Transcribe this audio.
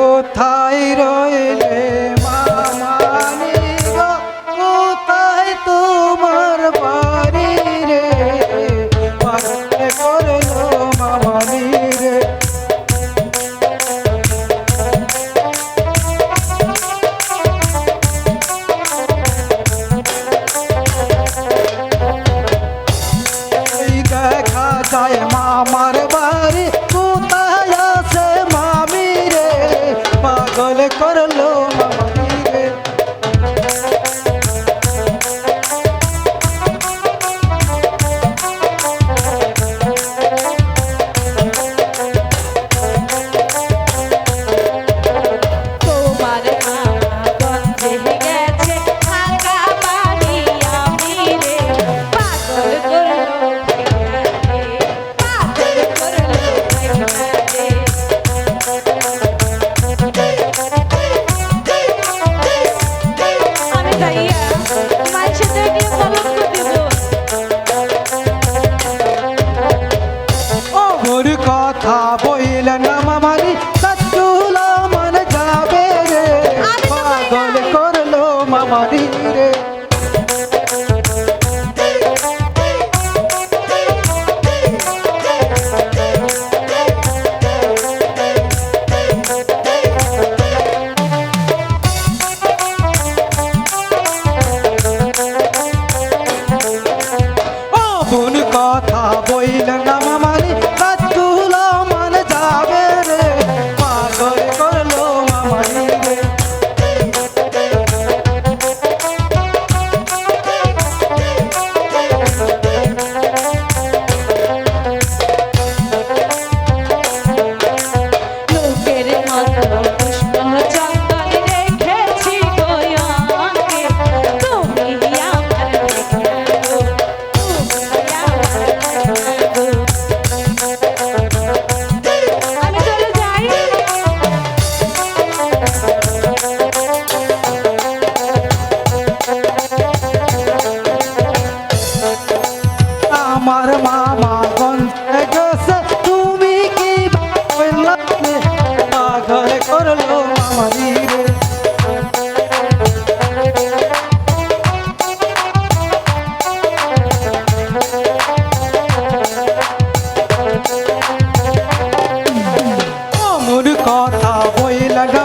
কোথায় রইলে মামানি গো, কোথায় তোমার বাড়ি রে, পাগল করলো মামানি রে। দেখা যায় মামার বাড়ি, কোথায় আছে মামি রে, পাগল করলো মামানি রে। তোমার মামা গঞ্জে গেছে, থাকা বাড়ি আমি রে, পাগল করলো পাগল করলো আমি যাইয়া মাঝে দেখলে কলঙ্ক দিব। ওর কথা বইল না মামানি, সচ্চুলা মন যাবে রে, পাগল করলো মামানি রে। কোন কথা বইল না মামানি, সচ্চুলা মন যাবে রে, পাগল করলো মামানি রে। লোকের মতো পুষ্প চন্দন রেখেছি গো অঙ্গে, তুমি আমার দেখনা গো, তুমি আমার দেখনা গো। আমি চলে যাই। আমার মামা গঞ্জে গেছে, তুমি কি বললে, পাগল করলো মামানি রে। অমর কথা বইল না